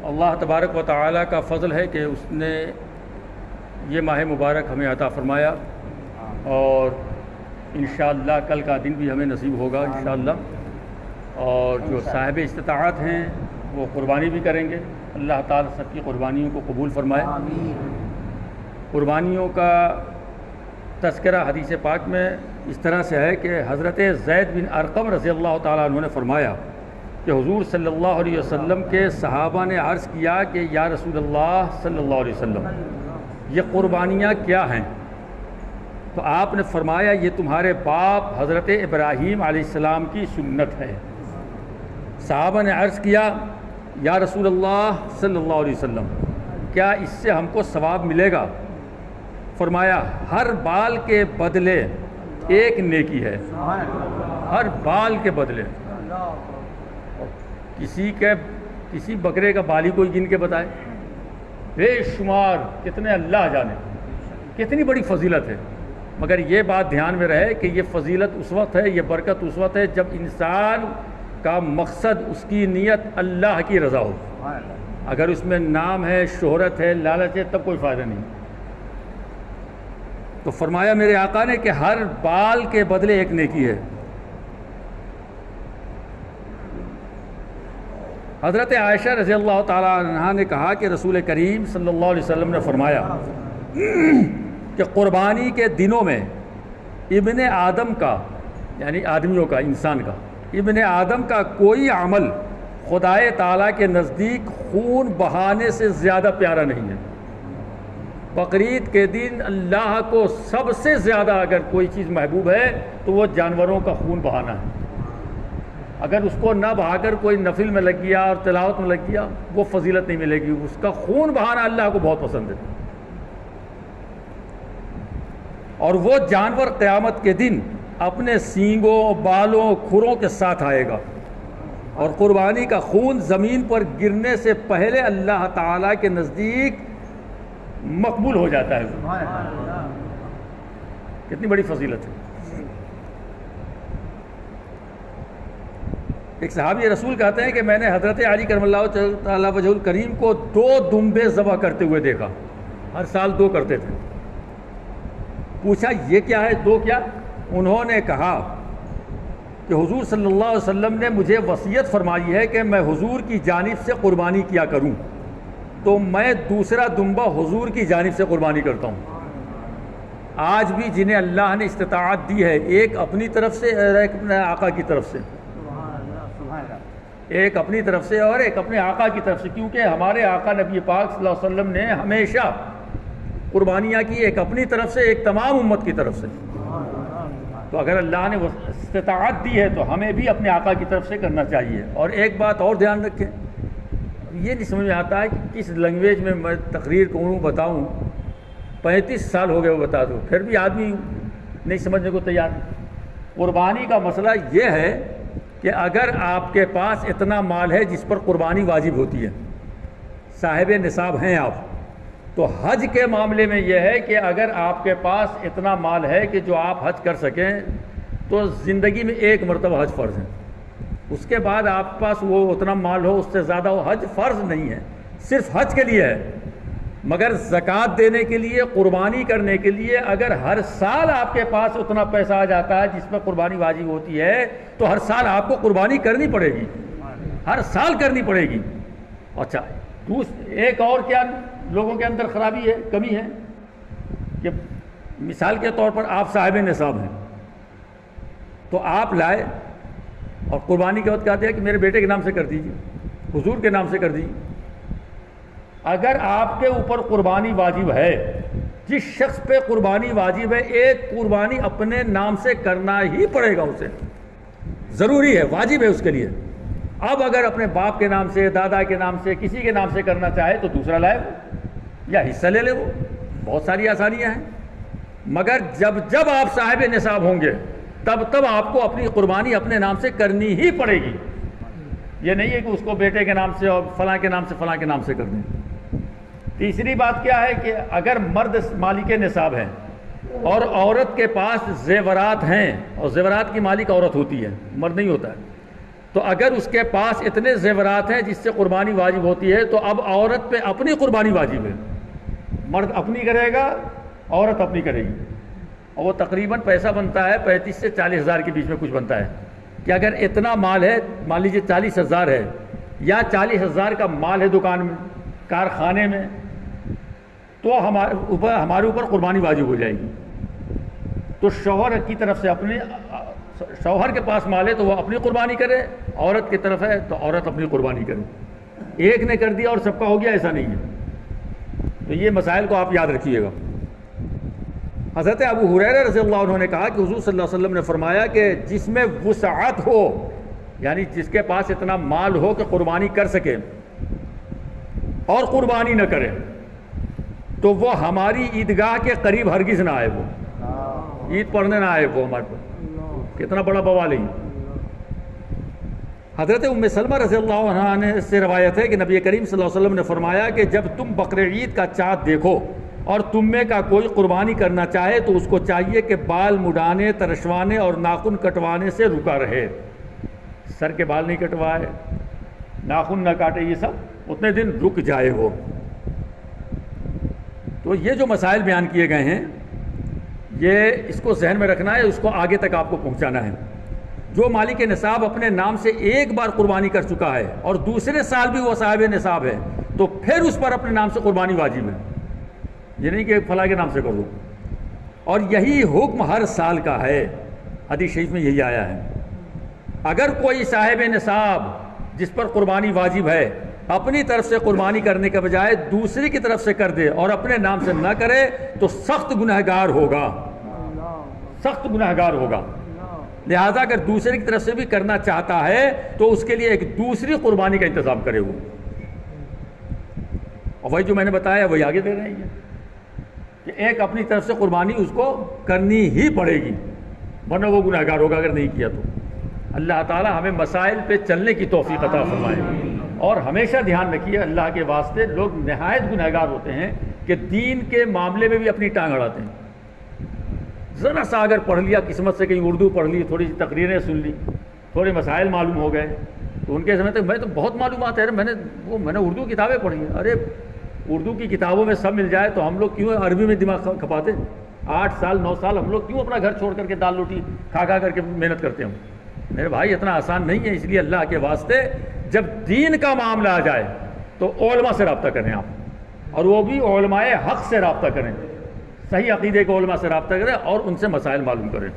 اللہ تبارک و تعالیٰ کا فضل ہے کہ اس نے یہ ماہ مبارک ہمیں عطا فرمایا، اور انشاءاللہ کل کا دن بھی ہمیں نصیب ہوگا انشاءاللہ۔ اور جو صاحب استطاعت ہیں وہ قربانی بھی کریں گے، اللہ تعالیٰ سب کی قربانیوں کو قبول فرمائے۔ قربانیوں کا تذکرہ حدیث پاک میں اس طرح سے ہے کہ حضرت زید بن ارقم رضی اللہ تعالیٰ عنہ نے فرمایا کہ حضور صلی اللہ علیہ وسلم کے صحابہ نے عرض کیا کہ یا رسول اللہ صلی اللہ علیہ وسلم، یہ قربانیاں کیا ہیں؟ تو آپ نے فرمایا یہ تمہارے باپ حضرت ابراہیم علیہ السلام کی سنت ہے۔ صحابہ نے عرض کیا یا رسول اللہ صلی اللہ علیہ وسلم، کیا اس سے ہم کو ثواب ملے گا؟ فرمایا ہر بال کے بدلے ایک نیکی ہے، ہر بال کے بدلے۔ کسی بکرے کا بالی کوئی گن کے بتائے، بے شمار کتنے اللہ جانے، کتنی بڑی فضیلت ہے۔ مگر یہ بات دھیان میں رہے کہ یہ فضیلت اس وقت ہے، یہ برکت اس وقت ہے جب انسان کا مقصد، اس کی نیت اللہ کی رضا ہو۔ اگر اس میں نام ہے، شہرت ہے، لالچ ہے، تب کوئی فائدہ نہیں۔ تو فرمایا میرے آقا نے کہ ہر بال کے بدلے ایک نیکی ہے۔ حضرت عائشہ رضی اللہ تعالیٰ عنہا نے کہا کہ رسول کریم صلی اللہ علیہ وسلم نے فرمایا کہ قربانی کے دنوں میں ابن آدم کا، یعنی آدمیوں کا، انسان کا، ابن آدم کا کوئی عمل خدائے تعالیٰ کے نزدیک خون بہانے سے زیادہ پیارا نہیں ہے۔ بقرعید کے دن اللہ کو سب سے زیادہ اگر کوئی چیز محبوب ہے تو وہ جانوروں کا خون بہانا ہے۔ اگر اس کو نہ بہا کر کوئی نفل میں لگ گیا اور تلاوت میں لگ گیا، وہ فضیلت نہیں ملے گی۔ اس کا خون بہانا اللہ کو بہت پسند ہے، اور وہ جانور قیامت کے دن اپنے سینگوں، بالوں، کھروں کے ساتھ آئے گا، اور قربانی کا خون زمین پر گرنے سے پہلے اللہ تعالیٰ کے نزدیک مقبول ہو جاتا ہے۔ کتنی بڑی فضیلت ہے۔ ایک صحابی رسول کہتے ہیں کہ میں نے حضرت علی کرم اللہ تعالیٰ وجہ الکریم کو 2 دمبے ذبح کرتے ہوئے دیکھا، ہر سال 2 کرتے تھے۔ پوچھا یہ کیا ہے، 2 کیا؟ انہوں نے کہا کہ حضور صلی اللہ علیہ وسلم نے مجھے وصیت فرمائی ہے کہ میں حضور کی جانب سے قربانی کیا کروں، تو میں دوسرا دمبا حضور کی جانب سے قربانی کرتا ہوں۔ آج بھی جنہیں اللہ نے استطاعت دی ہے، ایک اپنی طرف سے اور ایک اپنے آقا کی طرف سے، ایک اپنی طرف سے اور ایک اپنے آقا کی طرف سے، کیونکہ ہمارے آقا نبی پاک صلی اللہ علیہ وسلم نے ہمیشہ قربانیاں کی، ایک اپنی طرف سے، ایک تمام امت کی طرف سے۔ تو اگر اللہ نے استطاعت دی ہے تو ہمیں بھی اپنے آقا کی طرف سے کرنا چاہیے۔ اور ایک بات اور دھیان رکھیں، یہ نہیں سمجھ میں آتا ہے کہ کس لینگویج میں میں تقریر کروں، بتاؤں۔ 35 سال ہو گئے وہ بتا دو، پھر بھی آدمی نہیں سمجھنے کو تیار۔ قربانی کا مسئلہ یہ ہے کہ اگر آپ کے پاس اتنا مال ہے جس پر قربانی واجب ہوتی ہے، صاحب نصاب ہیں آپ، تو حج کے معاملے میں یہ ہے کہ اگر آپ کے پاس اتنا مال ہے کہ جو آپ حج کر سکیں، تو زندگی میں 1 مرتبہ حج فرض ہے۔ اس کے بعد آپ کے پاس وہ اتنا مال ہو، اس سے زیادہ ہو، حج فرض نہیں ہے، صرف حج کے لیے ہے۔ مگر زکوٰۃ دینے کے لیے، قربانی کرنے کے لیے اگر ہر سال آپ کے پاس اتنا پیسہ آ جاتا ہے جس پر قربانی واجب ہوتی ہے، تو ہر سال آپ کو قربانی کرنی پڑے گی، ہر سال کرنی پڑے گی۔ اچھا، ایک اور کیا لوگوں کے اندر خرابی ہے، کمی ہے، کہ مثال کے طور پر آپ صاحب نصاب ہیں، تو آپ لائے اور قربانی کے وقت کہتے ہیں کہ میرے بیٹے کے نام سے کر دیجیے، حضور کے نام سے کر دیجیے۔ اگر آپ کے اوپر قربانی واجب ہے، جس شخص پہ قربانی واجب ہے، ایک قربانی اپنے نام سے کرنا ہی پڑے گا، اسے ضروری ہے، واجب ہے اس کے لیے۔ اب اگر اپنے باپ کے نام سے، دادا کے نام سے، کسی کے نام سے کرنا چاہے تو دوسرا لائے یا حصہ لے لے، وہ بہت ساری آسانیاں ہیں۔ مگر جب آپ صاحب نصاب ہوں گے، تب آپ کو اپنی قربانی اپنے نام سے کرنی ہی پڑے گی۔ یہ نہیں ہے کہ اس کو بیٹے کے نام سے اور فلاں کے نام سے، فلاں کے نام سے کر دیں۔ تیسری بات کیا ہے کہ اگر مرد مالک نصاب ہیں اور عورت کے پاس زیورات ہیں، اور زیورات کی مالک عورت ہوتی ہے، مرد نہیں ہوتا ہے، تو اگر اس کے پاس اتنے زیورات ہیں جس سے قربانی واجب ہوتی ہے تو اب عورت پہ اپنی قربانی واجب ہے. مرد اپنی کرے گا، عورت اپنی کرے گی، اور وہ تقریباً پیسہ بنتا ہے 35 سے 40 ہزار کے بیچ میں کچھ بنتا ہے. کہ اگر اتنا مال ہے، مان لیجیے 40 ہزار ہے یا 40 ہزار کا مال ہے دکان میں، کارخانے میں، تو ہمارے اوپر قربانی واجب ہو جائے گی. تو شوہر کی طرف سے شوہر کے پاس مال ہے تو وہ اپنی قربانی کرے، عورت کی طرف ہے تو عورت اپنی قربانی کرے. ایک نے کر دیا اور سب کا ہو گیا، ایسا نہیں ہے. تو یہ مسائل کو آپ یاد رکھیے گا. حضرت ابو ہریرہ رضی اللہ عنہ نے کہا کہ حضور صلی اللہ علیہ وسلم نے فرمایا کہ جس میں وسعت ہو، یعنی جس کے پاس اتنا مال ہو کہ قربانی کر سکے اور قربانی نہ کرے، تو وہ ہماری عیدگاہ کے قریب ہرگز نہ آئے. وہ عید پڑھنے نہ آئے. وہ ہمارے پاس کتنا بڑا بوال ہے. حضرت ام سلمہ رضی اللہ عنہ سے روایت ہے کہ نبی کریم صلی اللہ علیہ وسلم نے فرمایا کہ جب تم بقر عید کا چاند دیکھو اور تم میں کا کوئی قربانی کرنا چاہے تو اس کو چاہیے کہ بال مڈانے، ترشوانے اور ناخن کٹوانے سے رکا رہے. سر کے بال نہیں کٹوائے، ناخن نہ کاٹے، یہ سب اتنے دن رک جائے. وہ تو یہ جو مسائل بیان کیے گئے ہیں، یہ اس کو ذہن میں رکھنا ہے، اس کو آگے تک آپ کو پہنچانا ہے. جو مالک نصاب اپنے نام سے ایک بار قربانی کر چکا ہے اور دوسرے سال بھی وہ صاحب نصاب ہے تو پھر اس پر اپنے نام سے قربانی واجب ہے. یہ نہیں کہ فلاں کے نام سے کر دو. اور یہی حکم ہر سال کا ہے، حدیث شریف میں یہی آیا ہے. اگر کوئی صاحب نصاب جس پر قربانی واجب ہے اپنی طرف سے قربانی کرنے کے بجائے دوسری کی طرف سے کر دے اور اپنے نام سے نہ کرے تو سخت گنہگار ہوگا، سخت گنہگار ہوگا. لہذا اگر دوسرے کی طرف سے بھی کرنا چاہتا ہے تو اس کے لیے ایک دوسری قربانی کا انتظام کرے. وہ اور وہی جو میں نے بتایا وہی آگے دے رہے ہیں کہ ایک اپنی طرف سے قربانی اس کو کرنی ہی پڑے گی، ورنہ وہ گنہگار ہوگا اگر نہیں کیا تو. اللہ تعالی ہمیں مسائل پہ چلنے کی توفیق عطا فرمائے. اور ہمیشہ دھیان رکھیے اللہ کے واسطے، لوگ نہایت گنہگار ہوتے ہیں کہ دین کے معاملے میں بھی اپنی ٹانگ اڑاتے ہیں. ذرا سا اگر پڑھ لیا قسمت سے، کہیں اردو پڑھ لی، تھوڑی سی تقریریں سن لی، تھوڑے مسائل معلوم ہو گئے تو ان کے سمجھتے میں تو بہت معلومات ہے، میں نے اردو کتابیں پڑھی ہیں. ارے اردو کی کتابوں میں سب مل جائے تو ہم لوگ کیوں عربی میں دماغ کھپاتے؟ 8 سال 9 سال ہم لوگ کیوں اپنا گھر چھوڑ کر کے دال روٹی کھا کر کے محنت کرتے ہیں؟ میرے بھائی اتنا آسان نہیں ہے. اس لیے اللہ کے واسطے جب دین کا معاملہ آ جائے تو علماء سے رابطہ کریں آپ، اور وہ بھی علماء حق سے رابطہ کریں، صحیح عقیدے کے علماء سے رابطہ کریں اور ان سے مسائل معلوم کریں.